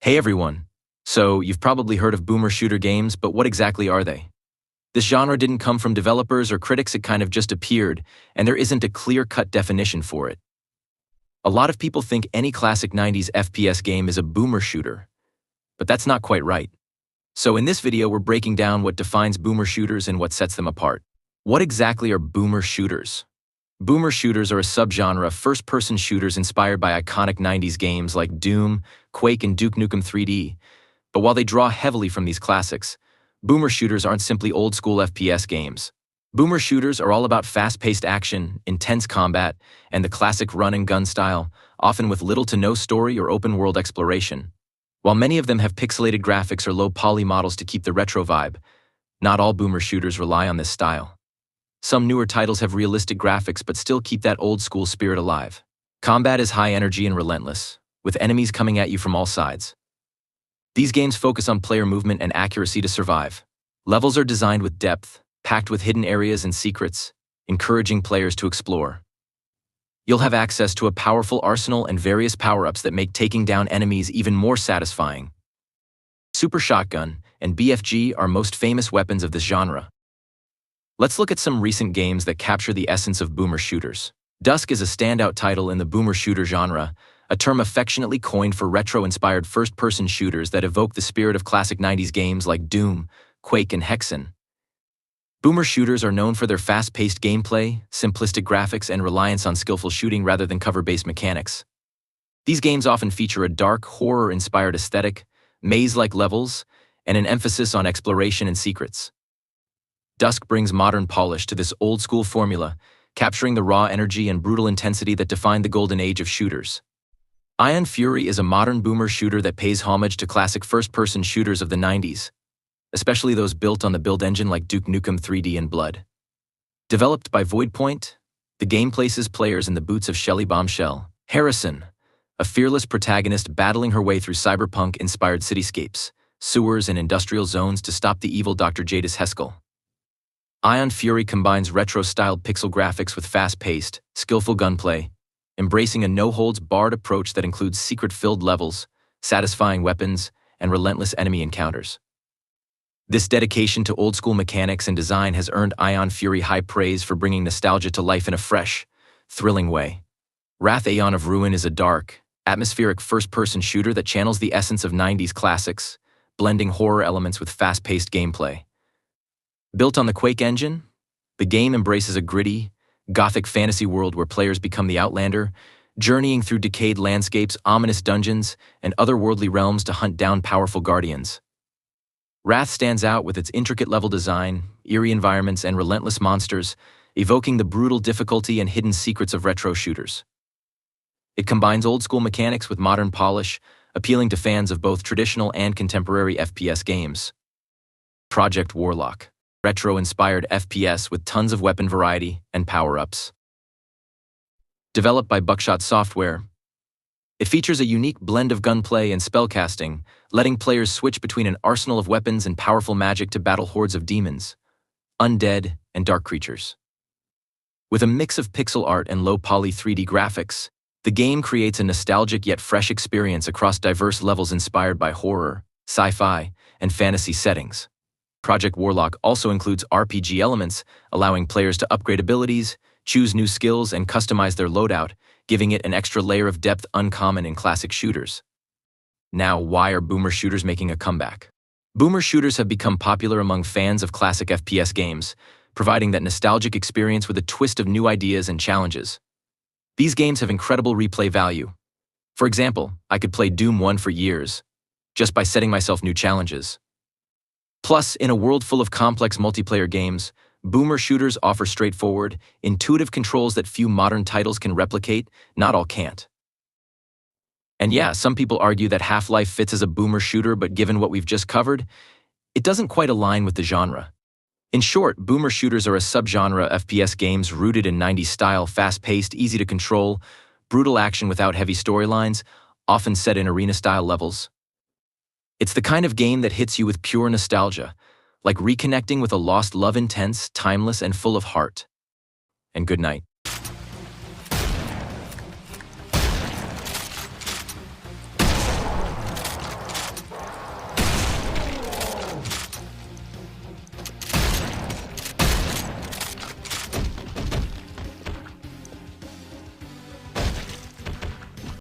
Hey everyone. So, you've probably heard of boomer shooter games, but what exactly are they? This genre didn't come from developers or critics, it kind of just appeared, and there isn't a clear-cut definition for it. A lot of people think any classic 90s FPS game is a boomer shooter, but that's not quite right. So in this video, we're breaking down what defines boomer shooters and what sets them apart. What exactly are boomer shooters? Boomer shooters are a subgenre of first-person shooters inspired by iconic 90s games like Doom, Quake, and Duke Nukem 3D. But while they draw heavily from these classics, boomer shooters aren't simply old-school FPS games. Boomer shooters are all about fast-paced action, intense combat, and the classic run-and-gun style, often with little to no story or open-world exploration. While many of them have pixelated graphics or low-poly models to keep the retro vibe, not all boomer shooters rely on this style. Some newer titles have realistic graphics but still keep that old-school spirit alive. Combat is high energy and relentless, with enemies coming at you from all sides. These games focus on player movement and accuracy to survive. Levels are designed with depth, packed with hidden areas and secrets, encouraging players to explore. You'll have access to a powerful arsenal and various power-ups that make taking down enemies even more satisfying. Super Shotgun and BFG are most famous weapons of this genre. Let's look at some recent games that capture the essence of boomer shooters. Dusk is a standout title in the boomer shooter genre, a term affectionately coined for retro-inspired first-person shooters that evoke the spirit of classic 90s games like Doom, Quake, and Hexen. Boomer shooters are known for their fast-paced gameplay, simplistic graphics, and reliance on skillful shooting rather than cover-based mechanics. These games often feature a dark, horror-inspired aesthetic, maze-like levels, and an emphasis on exploration and secrets. Dusk brings modern polish to this old-school formula, capturing the raw energy and brutal intensity that defined the golden age of shooters. Ion Fury is a modern boomer shooter that pays homage to classic first-person shooters of the 90s, especially those built on the build engine like Duke Nukem 3D and Blood. Developed by Voidpoint, the game places players in the boots of Shelley Bombshell Harrison, a fearless protagonist battling her way through cyberpunk-inspired cityscapes, sewers, and industrial zones to stop the evil Dr. Jadis Heskel. Ion Fury combines retro-styled pixel graphics with fast-paced, skillful gunplay, embracing a no-holds-barred approach that includes secret-filled levels, satisfying weapons, and relentless enemy encounters. This dedication to old-school mechanics and design has earned Ion Fury high praise for bringing nostalgia to life in a fresh, thrilling way. Wrath Aeon of Ruin is a dark, atmospheric first-person shooter that channels the essence of 90s classics, blending horror elements with fast-paced gameplay. Built on the Quake engine, the game embraces a gritty, gothic fantasy world where players become the Outlander, journeying through decayed landscapes, ominous dungeons, and otherworldly realms to hunt down powerful guardians. Wrath stands out with its intricate level design, eerie environments, and relentless monsters, evoking the brutal difficulty and hidden secrets of retro shooters. It combines old-school mechanics with modern polish, appealing to fans of both traditional and contemporary FPS games. Project Warlock. Retro-inspired FPS with tons of weapon variety and power-ups. Developed by Buckshot Software, it features a unique blend of gunplay and spellcasting, letting players switch between an arsenal of weapons and powerful magic to battle hordes of demons, undead, and dark creatures. With a mix of pixel art and low-poly 3D graphics, the game creates a nostalgic yet fresh experience across diverse levels inspired by horror, sci-fi, and fantasy settings. Project Warlock also includes RPG elements, allowing players to upgrade abilities, choose new skills, and customize their loadout, giving it an extra layer of depth uncommon in classic shooters. Now, why are boomer shooters making a comeback? Boomer shooters have become popular among fans of classic FPS games, providing that nostalgic experience with a twist of new ideas and challenges. These games have incredible replay value. For example, I could play Doom 1 for years, just by setting myself new challenges. Plus, in a world full of complex multiplayer games, boomer shooters offer straightforward, intuitive controls that few modern titles can replicate, not all can't. And yeah, some people argue that Half-Life fits as a boomer shooter, but given what we've just covered, it doesn't quite align with the genre. In short, boomer shooters are a subgenre of FPS games rooted in 90s style, fast-paced, easy to control, brutal action without heavy storylines, often set in arena-style levels. It's the kind of game that hits you with pure nostalgia, like reconnecting with a lost love, intense, timeless, and full of heart. And good night.